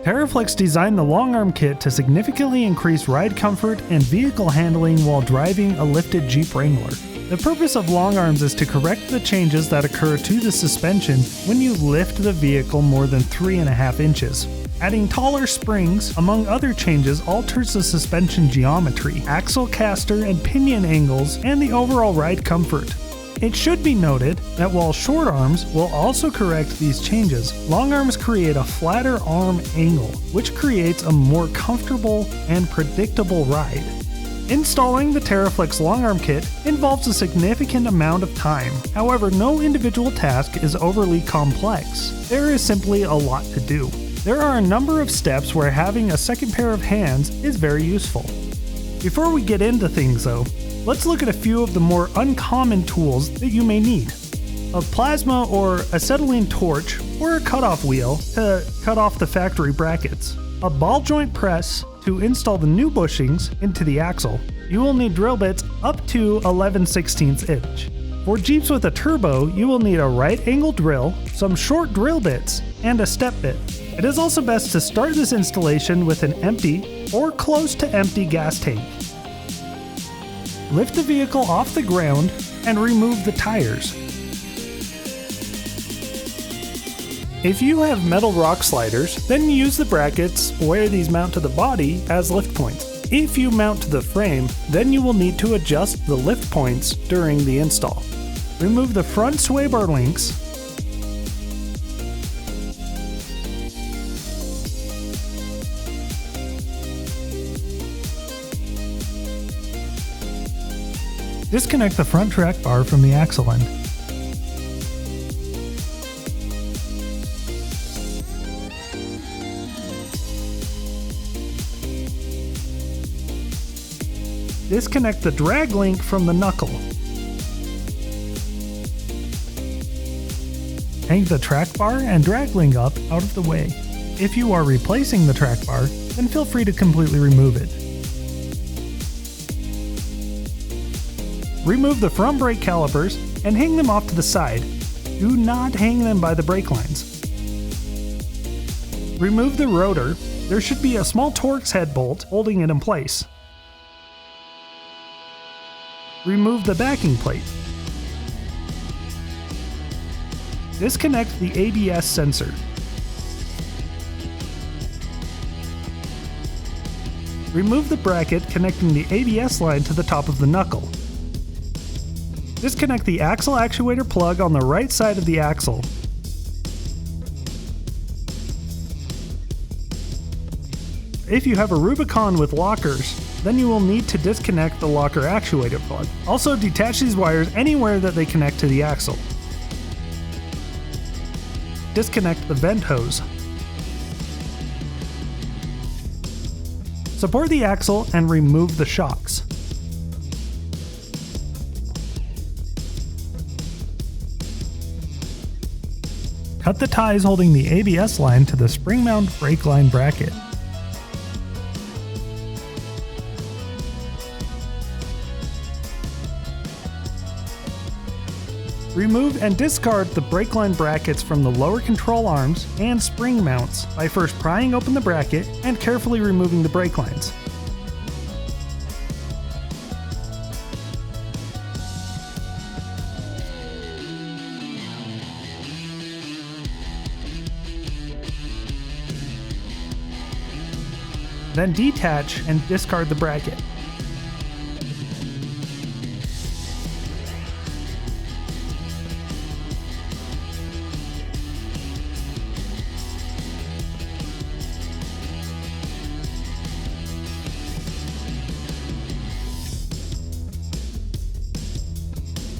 TeraFlex designed the long arm kit to significantly increase ride comfort and vehicle handling while driving a lifted Jeep Wrangler. The purpose of long arms is to correct the changes that occur to the suspension when you lift the vehicle more than 3.5 inches. Adding taller springs, among other changes, alters the suspension geometry, axle caster and pinion angles, and the overall ride comfort. It should be noted that while short arms will also correct these changes, long arms create a flatter arm angle, which creates a more comfortable and predictable ride. Installing the TeraFlex long arm kit involves a significant amount of time. However, no individual task is overly complex. There is simply a lot to do. There are a number of steps where having a second pair of hands is very useful. Before we get into things though, let's look at a few of the more uncommon tools that you may need. A plasma or acetylene torch or a cutoff wheel to cut off the factory brackets. A ball joint press to install the new bushings into the axle. You will need drill bits up to 11/16 inch. For Jeeps with a turbo, you will need a right angle drill, some short drill bits, and a step bit. It is also best to start this installation with an empty or close to empty gas tank. Lift the vehicle off the ground and remove the tires. If you have metal rock sliders, then use the brackets where these mount to the body as lift points. If you mount to the frame, then you will need to adjust the lift points during the install. Remove the front sway bar links. Disconnect the front track bar from the axle end. Disconnect the drag link from the knuckle. Hang the track bar and drag link up out of the way. If you are replacing the track bar, then feel free to completely remove it. Remove the front brake calipers and hang them off to the side. Do not hang them by the brake lines. Remove the rotor. There should be a small Torx head bolt holding it in place. Remove the backing plate. Disconnect the ABS sensor. Remove the bracket connecting the ABS line to the top of the knuckle. Disconnect the axle actuator plug on the right side of the axle. If you have a Rubicon with lockers, then you will need to disconnect the locker actuator plug. Also, detach these wires anywhere that they connect to the axle. Disconnect the vent hose. Support the axle and remove the shocks. Cut the ties holding the ABS line to the spring mount brake line bracket. Remove and discard the brake line brackets from the lower control arms and spring mounts by first prying open the bracket and carefully removing the brake lines. Then detach and discard the bracket.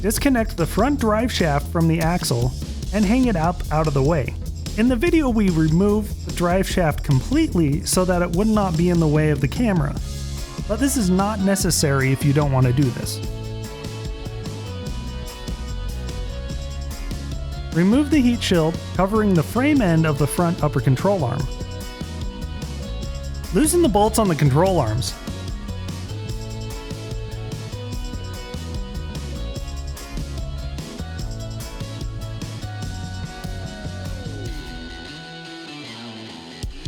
Disconnect the front drive shaft from the axle and hang it up out of the way. In the video, we removed the drive shaft completely so that it would not be in the way of the camera, but this is not necessary if you don't want to do this. Remove the heat shield covering the frame end of the front upper control arm. Loosen the bolts on the control arms.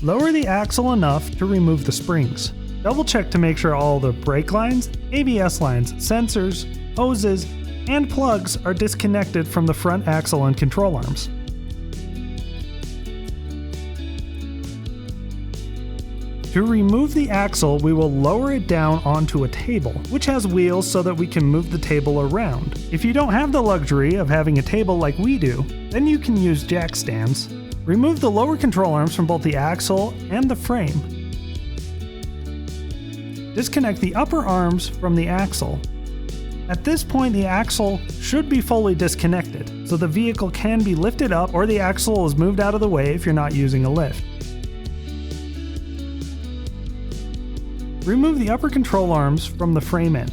Lower the axle enough to remove the springs. Double check to make sure all the brake lines, ABS lines, sensors, hoses, and plugs are disconnected from the front axle and control arms. To remove the axle, we will lower it down onto a table, which has wheels so that we can move the table around. If you don't have the luxury of having a table like we do, then you can use jack stands. Remove the lower control arms from both the axle and the frame. Disconnect the upper arms from the axle. At this point, the axle should be fully disconnected, so the vehicle can be lifted up or the axle is moved out of the way if you're not using a lift. Remove the upper control arms from the frame end.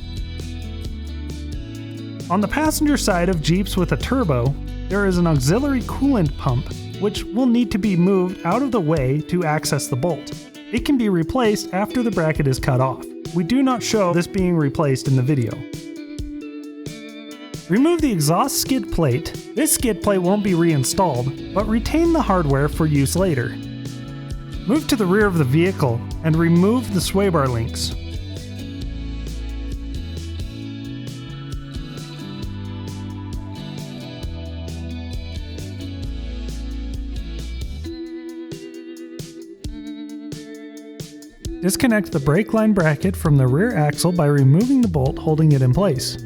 On the passenger side of Jeeps with a turbo, there is an auxiliary coolant pump, which will need to be moved out of the way to access the bolt. It can be replaced after the bracket is cut off. We do not show this being replaced in the video. Remove the exhaust skid plate. This skid plate won't be reinstalled, but retain the hardware for use later. Move to the rear of the vehicle and remove the sway bar links. Disconnect the brake line bracket from the rear axle by removing the bolt holding it in place.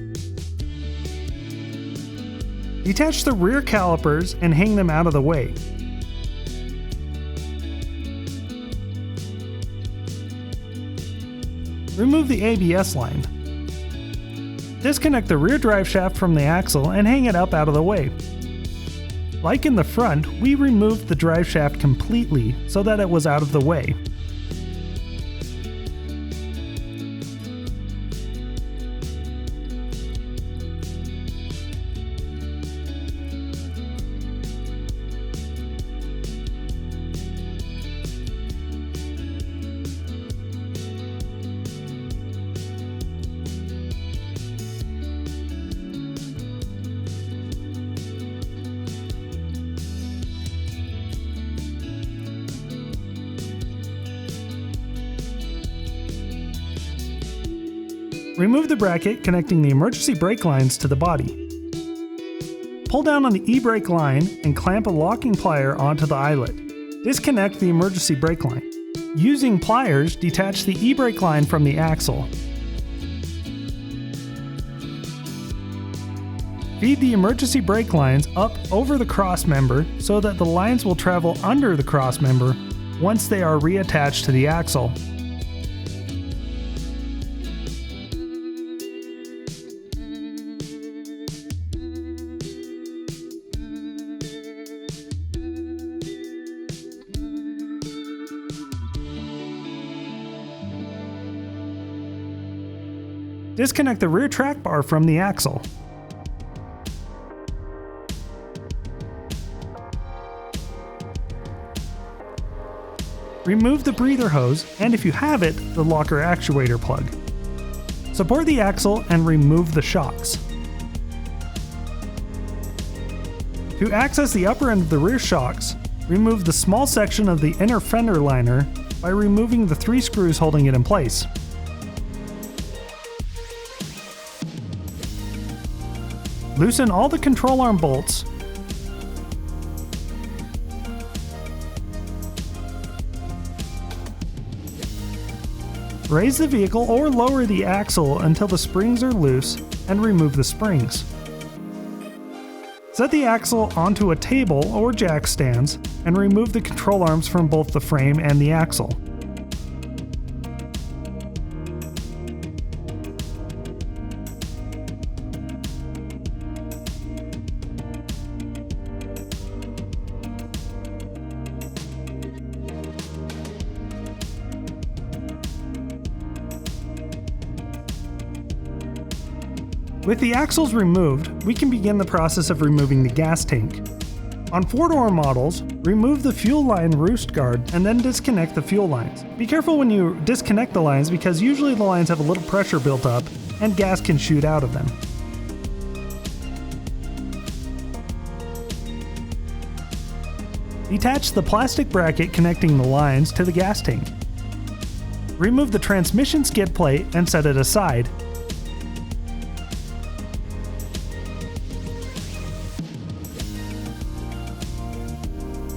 Detach the rear calipers and hang them out of the way. Remove the ABS line. Disconnect the rear drive shaft from the axle and hang it up out of the way. Like in the front, we removed the drive shaft completely so that it was out of the way. Remove the bracket connecting the emergency brake lines to the body. Pull down on the e-brake line and clamp a locking plier onto the eyelet. Disconnect the emergency brake line. Using pliers, detach the e-brake line from the axle. Feed the emergency brake lines up over the cross member so that the lines will travel under the cross member once they are reattached to the axle. Disconnect the rear track bar from the axle. Remove the breather hose, and if you have it, the locker actuator plug. Support the axle and remove the shocks. To access the upper end of the rear shocks, remove the small section of the inner fender liner by removing the 3 screws holding it in place. Loosen all the control arm bolts. Raise the vehicle or lower the axle until the springs are loose and remove the springs. Set the axle onto a table or jack stands and remove the control arms from both the frame and the axle. With the axles removed, we can begin the process of removing the gas tank. On 4-door models, remove the fuel line roost guard and then disconnect the fuel lines. Be careful when you disconnect the lines because usually the lines have a little pressure built up and gas can shoot out of them. Detach the plastic bracket connecting the lines to the gas tank. Remove the transmission skid plate and set it aside.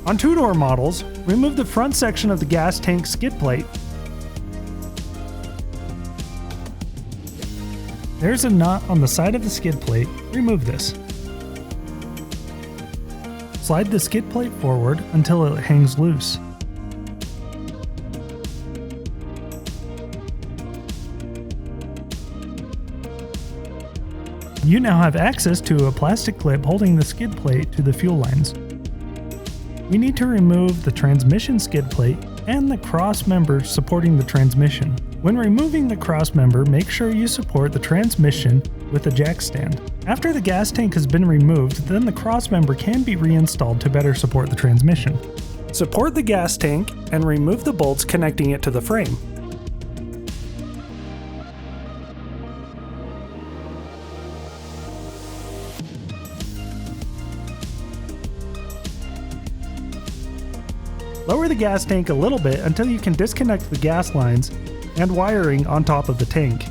On two-door models, remove the front section of the gas tank skid plate. There's a nut on the side of the skid plate. Remove this. Slide the skid plate forward until it hangs loose. You now have access to a plastic clip holding the skid plate to the fuel lines. We need to remove the transmission skid plate and the cross member supporting the transmission. When removing the cross member, make sure you support the transmission with a jack stand. After the gas tank has been removed, then the cross member can be reinstalled to better support the transmission. Support the gas tank and remove the bolts connecting it to the frame. Lower the gas tank a little bit until you can disconnect the gas lines and wiring on top of the tank.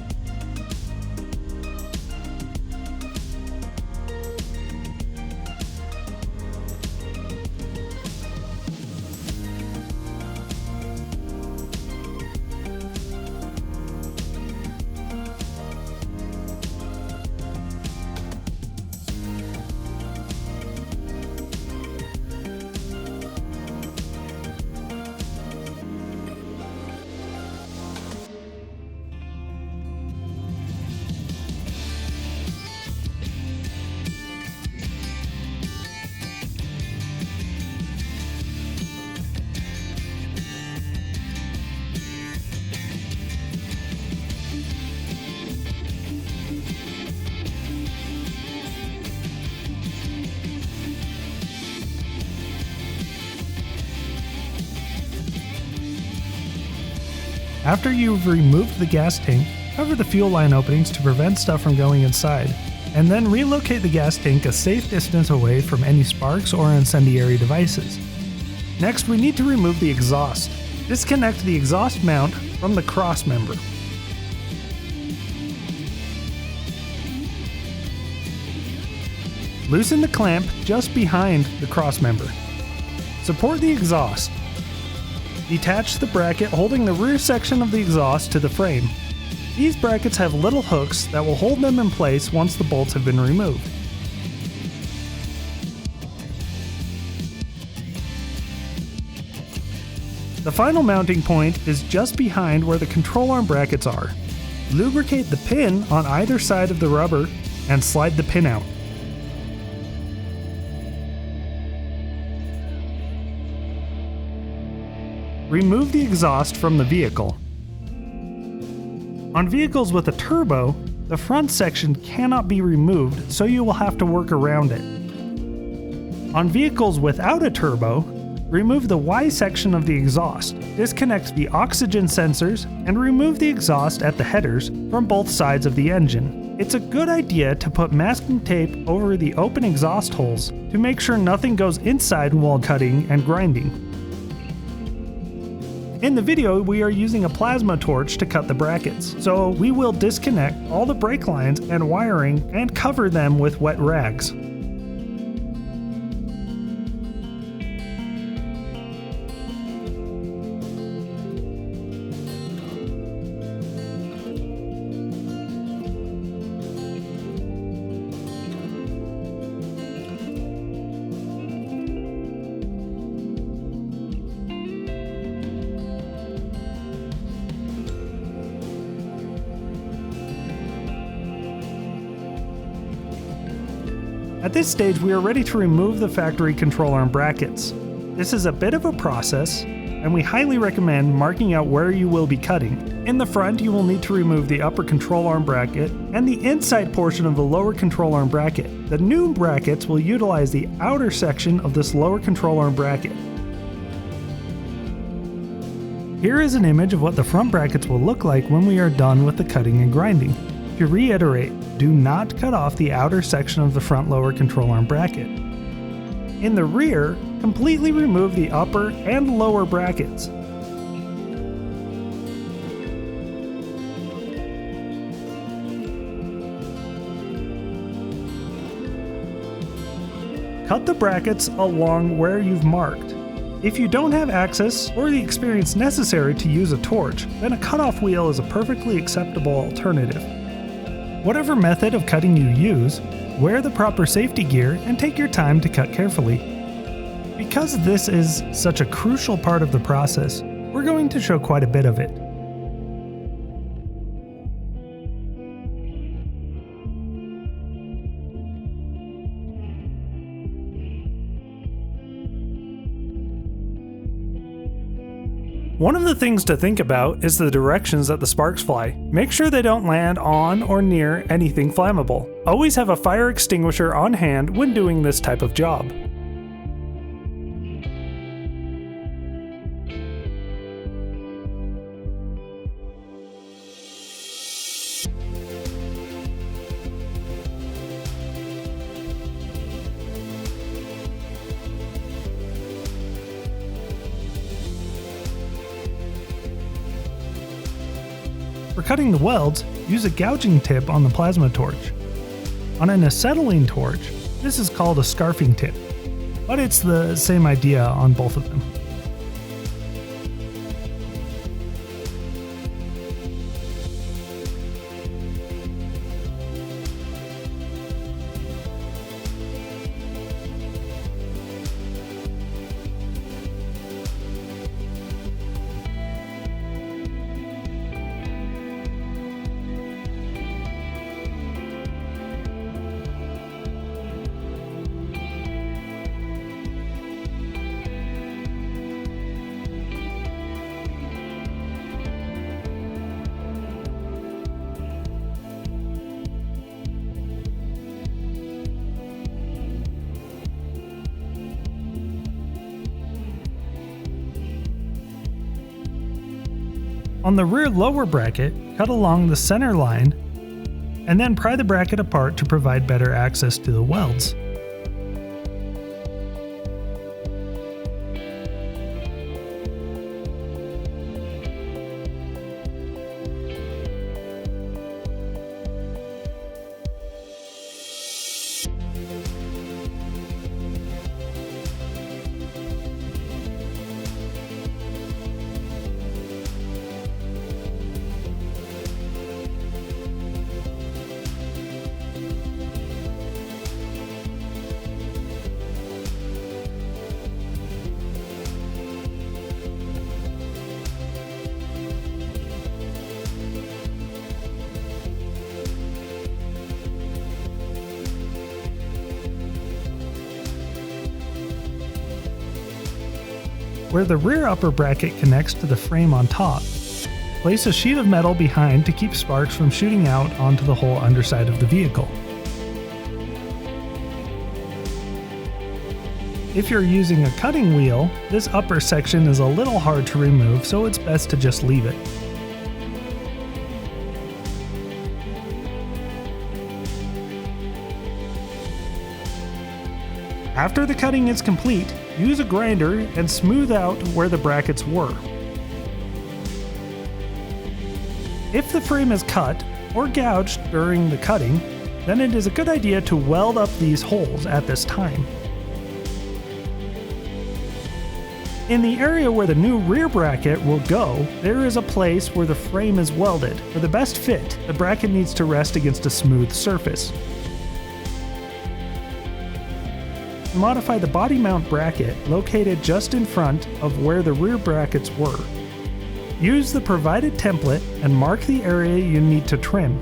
After you've removed the gas tank, cover the fuel line openings to prevent stuff from going inside, and then relocate the gas tank a safe distance away from any sparks or incendiary devices. Next, we need to remove the exhaust. Disconnect the exhaust mount from the cross member. Loosen the clamp just behind the cross member. Support the exhaust. Detach the bracket holding the rear section of the exhaust to the frame. These brackets have little hooks that will hold them in place once the bolts have been removed. The final mounting point is just behind where the control arm brackets are. Lubricate the pin on either side of the rubber and slide the pin out. Remove the exhaust from the vehicle. On vehicles with a turbo, the front section cannot be removed, so you will have to work around it. On vehicles without a turbo, remove the Y section of the exhaust, disconnect the oxygen sensors, and remove the exhaust at the headers from both sides of the engine. It's a good idea to put masking tape over the open exhaust holes to make sure nothing goes inside while cutting and grinding. In the video, we are using a plasma torch to cut the brackets, so we will disconnect all the brake lines and wiring and cover them with wet rags. At this stage, we are ready to remove the factory control arm brackets. This is a bit of a process, and we highly recommend marking out where you will be cutting. In the front, you will need to remove the upper control arm bracket and the inside portion of the lower control arm bracket. The new brackets will utilize the outer section of this lower control arm bracket. Here is an image of what the front brackets will look like when we are done with the cutting and grinding. To reiterate, do not cut off the outer section of the front lower control arm bracket. In the rear, completely remove the upper and lower brackets. Cut the brackets along where you've marked. If you don't have access or the experience necessary to use a torch, then a cutoff wheel is a perfectly acceptable alternative. Whatever method of cutting you use, wear the proper safety gear and take your time to cut carefully. Because this is such a crucial part of the process, we're going to show quite a bit of it. One of the things to think about is the directions that the sparks fly. Make sure they don't land on or near anything flammable. Always have a fire extinguisher on hand when doing this type of job. For cutting the welds, use a gouging tip on the plasma torch. On an acetylene torch, this is called a scarfing tip, but it's the same idea on both of them. On the rear lower bracket, cut along the center line, and then pry the bracket apart to provide better access to the welds. Where the rear upper bracket connects to the frame on top, place a sheet of metal behind to keep sparks from shooting out onto the whole underside of the vehicle. If you're using a cutting wheel, this upper section is a little hard to remove, so it's best to just leave it. After the cutting is complete, use a grinder and smooth out where the brackets were. If the frame is cut or gouged during the cutting, then it is a good idea to weld up these holes at this time. In the area where the new rear bracket will go, there is a place where the frame is welded. For the best fit, the bracket needs to rest against a smooth surface. Modify the body mount bracket located just in front of where the rear brackets were. Use the provided template and mark the area you need to trim.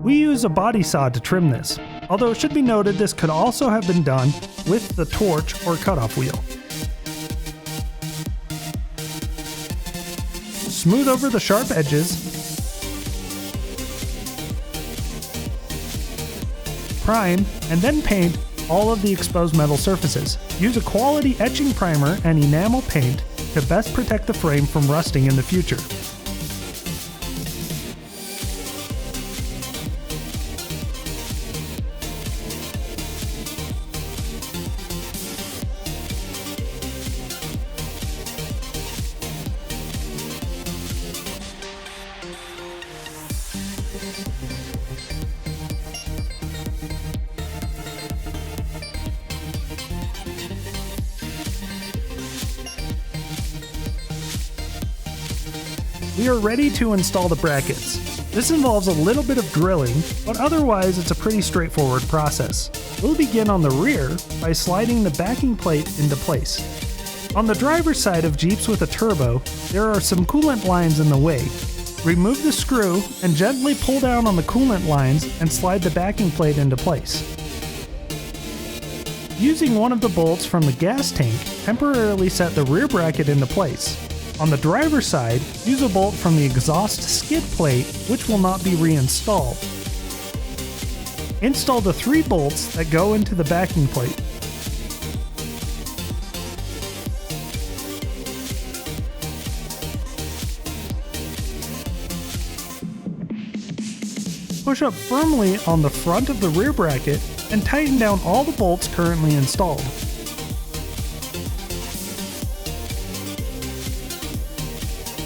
We use a body saw to trim this, although it should be noted this could also have been done with the torch or cutoff wheel. Smooth over the sharp edges. Prime, and then paint all of the exposed metal surfaces. Use a quality etching primer and enamel paint to best protect the frame from rusting in the future. we are ready to install the brackets. This involves a little bit of drilling, but otherwise it's a pretty straightforward process. We'll begin on the rear by sliding the backing plate into place. On the driver's side of Jeeps with a turbo, there are some coolant lines in the way. Remove the screw and gently pull down on the coolant lines and slide the backing plate into place. Using one of the bolts from the gas tank, temporarily set the rear bracket into place. On the driver's side, use a bolt from the exhaust skid plate, which will not be reinstalled. Install the 3 bolts that go into the backing plate. Push up firmly on the front of the rear bracket and tighten down all the bolts currently installed.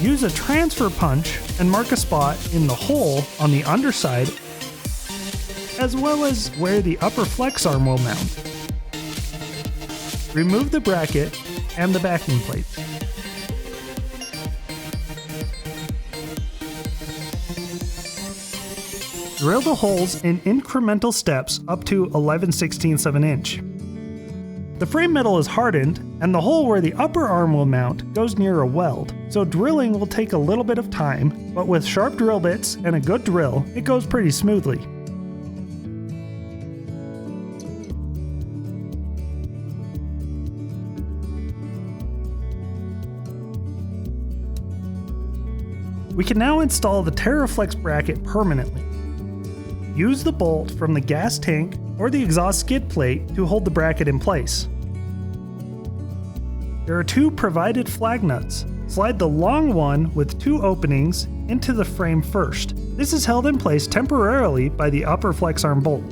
Use a transfer punch and mark a spot in the hole on the underside, as well as where the upper flex arm will mount. Remove the bracket and the backing plate. Drill the holes in incremental steps up to 11/16 of an inch. The frame metal is hardened, and the hole where the upper arm will mount goes near a weld, so drilling will take a little bit of time, but with sharp drill bits and a good drill, it goes pretty smoothly. We can now install the TeraFlex bracket permanently. Use the bolt from the gas tank or the exhaust skid plate to hold the bracket in place. There are 2 provided flag nuts. Slide the long one with 2 openings into the frame first. This is held in place temporarily by the upper flex arm bolt.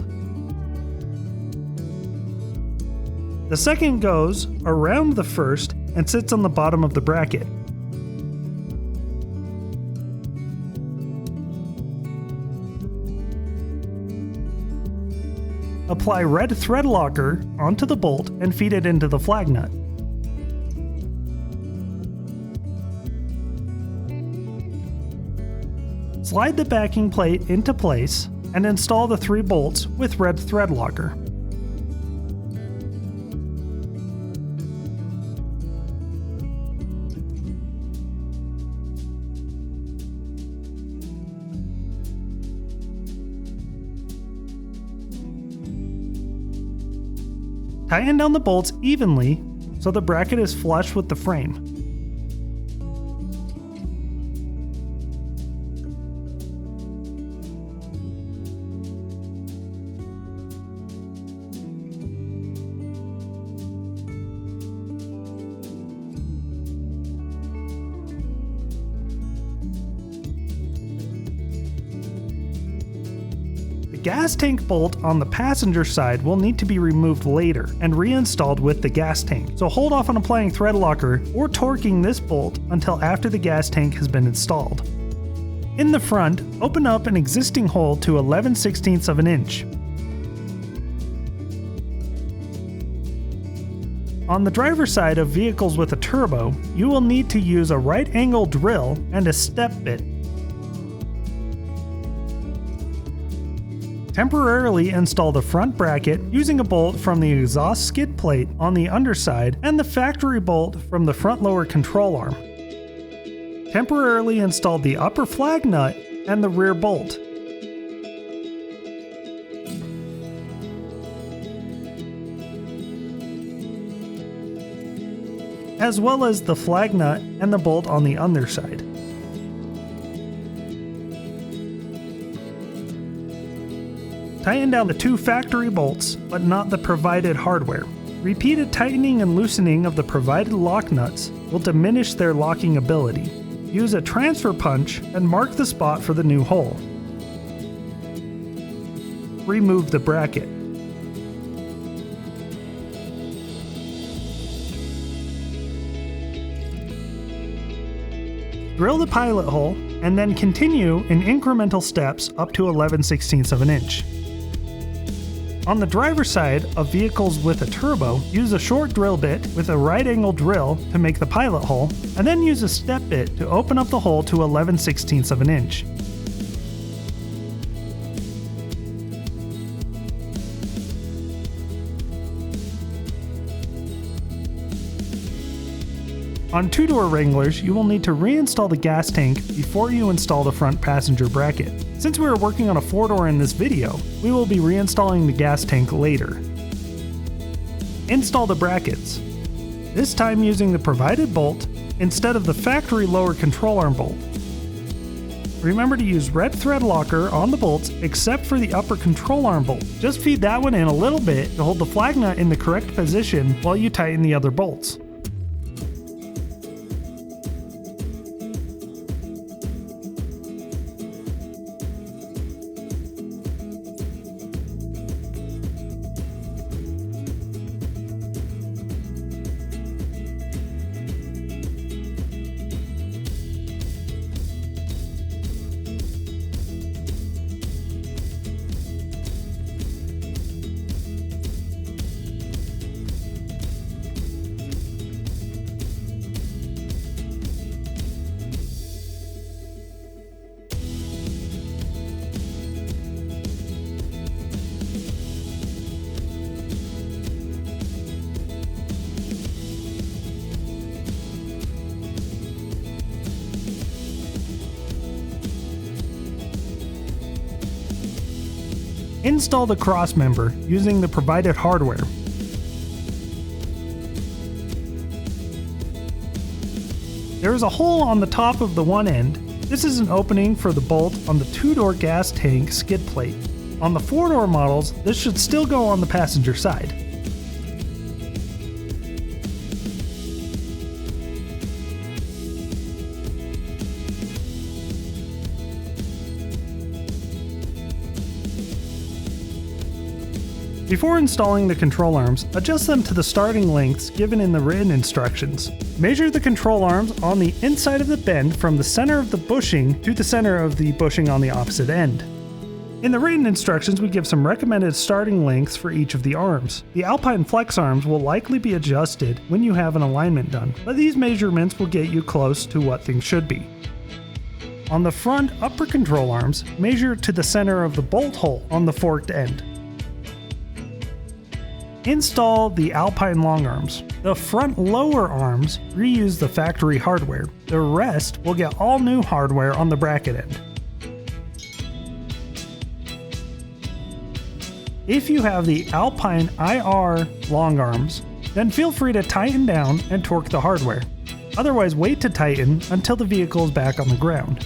The second goes around the first and sits on the bottom of the bracket. Apply red thread locker onto the bolt and feed it into the flag nut. Slide the backing plate into place and install the 3 bolts with red thread locker. Tighten down the bolts evenly so the bracket is flush with the frame. The gas tank bolt on the passenger side will need to be removed later and reinstalled with the gas tank, so hold off on applying thread locker or torquing this bolt until after the gas tank has been installed. In the front, open up an existing hole to 11/16 of an inch. On the driver's side of vehicles with a turbo, you will need to use a right angle drill and a step bit. Temporarily install the front bracket using a bolt from the exhaust skid plate on the underside and the factory bolt from the front lower control arm. Temporarily install the upper flag nut and the rear bolt. As well as the flag nut and the bolt on the underside. Tighten down the 2 factory bolts, but not the provided hardware. Repeated tightening and loosening of the provided lock nuts will diminish their locking ability. Use a transfer punch and mark the spot for the new hole. Remove the bracket. Drill the pilot hole and then continue in incremental steps up to 11/16 of an inch. On the driver's side of vehicles with a turbo, use a short drill bit with a right angle drill to make the pilot hole, and then use a step bit to open up the hole to 11/16 of an inch. On two-door Wranglers, you will need to reinstall the gas tank before you install the front passenger bracket. Since we are working on a four-door in this video, we will be reinstalling the gas tank later. Install the brackets, this time using the provided bolt instead of the factory lower control arm bolt. Remember to use red thread locker on the bolts except for the upper control arm bolt. Just feed that one in a little bit to hold the flag nut in the correct position while you tighten the other bolts. Install the cross member using the provided hardware. There is a hole on the top of the one end. This is an opening for the bolt on the two-door gas tank skid plate. On the four-door models, this should still go on the passenger side. Before installing the control arms, adjust them to the starting lengths given in the written instructions. Measure the control arms on the inside of the bend from the center of the bushing to the center of the bushing on the opposite end. In the written instructions, we give some recommended starting lengths for each of the arms. The Alpine flex arms will likely be adjusted when you have an alignment done, but these measurements will get you close to what things should be. On the front upper control arms, measure to the center of the bolt hole on the forked end. Install the Alpine Long Arms. The front lower arms reuse the factory hardware. The rest will get all new hardware on the bracket end. If you have the Alpine IR long arms, then feel free to tighten down and torque the hardware. Otherwise, wait to tighten until the vehicle is back on the ground.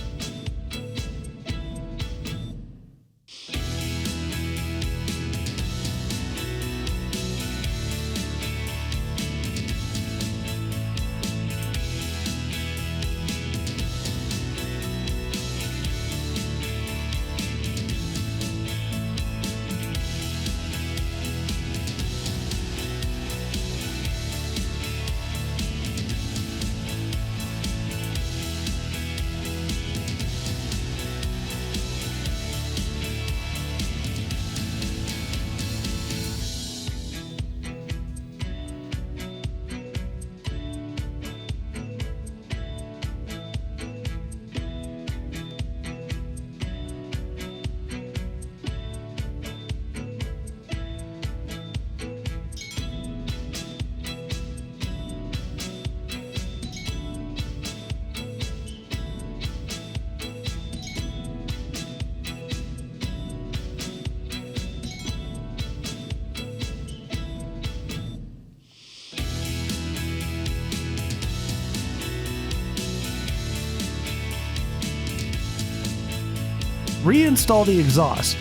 Reinstall the exhaust.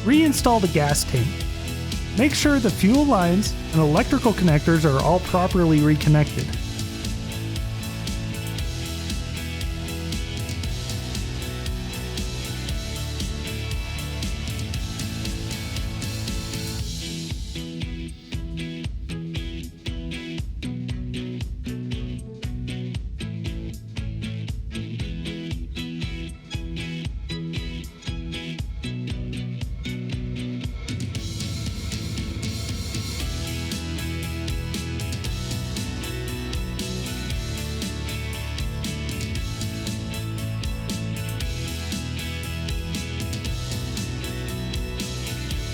Reinstall the gas tank. Make sure the fuel lines and electrical connectors are all properly reconnected.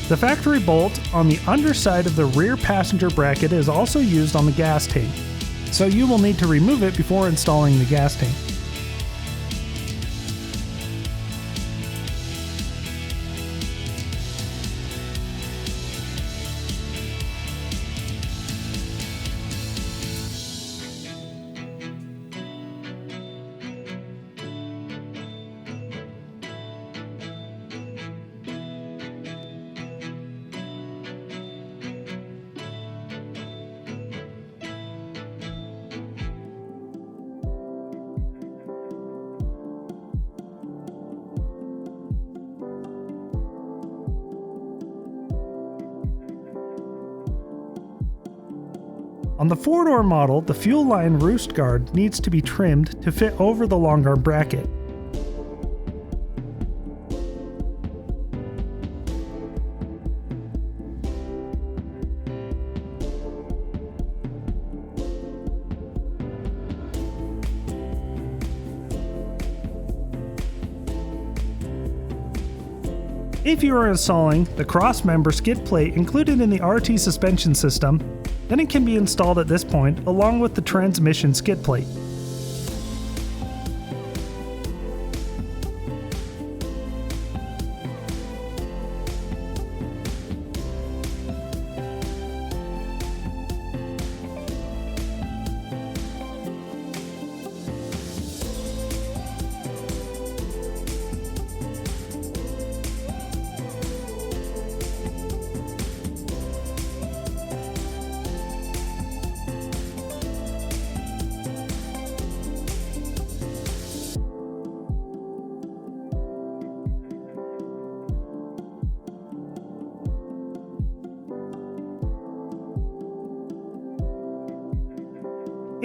The factory bolt on the underside of the rear passenger bracket is also used on the gas tank, so you will need to remove it before installing the gas tank. On the 4-door model, the fuel line roost guard needs to be trimmed to fit over the long arm bracket. If you are installing the cross-member skid plate included in the RT suspension system, then it can be installed at this point along with the transmission skid plate.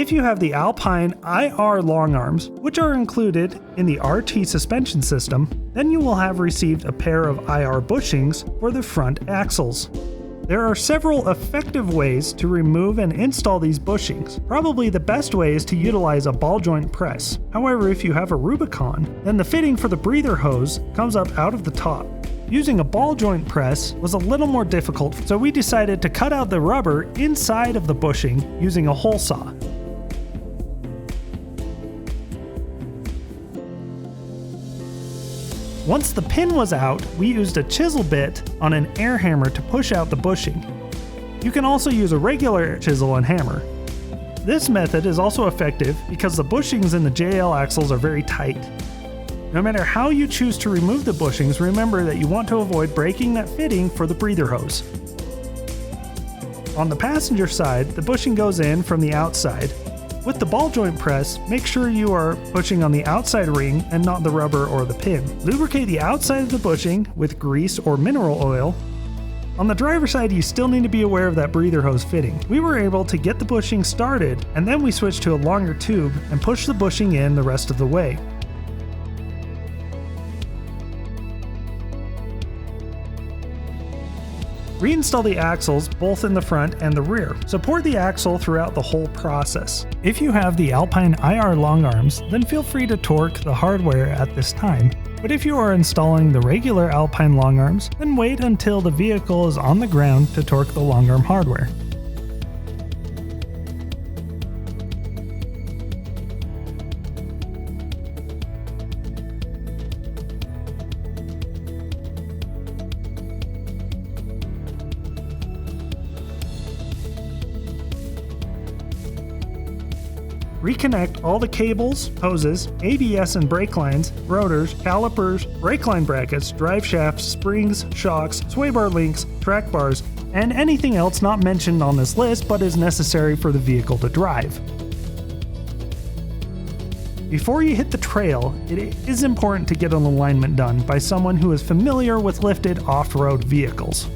If you have the Alpine IR long arms, which are included in the RT suspension system, then you will have received a pair of IR bushings for the front axles. There are several effective ways to remove and install these bushings. Probably the best way is to utilize a ball joint press. However, if you have a Rubicon, then the fitting for the breather hose comes up out of the top. Using a ball joint press was a little more difficult, so we decided to cut out the rubber inside of the bushing using a hole saw. Once the pin was out, we used a chisel bit on an air hammer to push out the bushing. You can also use a regular chisel and hammer. This method is also effective because the bushings in the JL axles are very tight. No matter how you choose to remove the bushings, remember that you want to avoid breaking that fitting for the breather hose. On the passenger side, the bushing goes in from the outside. With the ball joint press, make sure you are pushing on the outside ring and not the rubber or the pin. Lubricate the outside of the bushing with grease or mineral oil. On the driver's side, you still need to be aware of that breather hose fitting. We were able to get the bushing started, and then we switched to a longer tube and pushed the bushing in the rest of the way. Reinstall the axles both in the front and the rear. Support the axle throughout the whole process. If you have the Alpine IR long arms, then feel free to torque the hardware at this time. But if you are installing the regular Alpine long arms, then wait until the vehicle is on the ground to torque the long arm hardware. Reconnect all the cables, hoses, ABS and brake lines, rotors, calipers, brake line brackets, drive shafts, springs, shocks, sway bar links, track bars, and anything else not mentioned on this list but is necessary for the vehicle to drive. Before you hit the trail, it is important to get an alignment done by someone who is familiar with lifted off-road vehicles.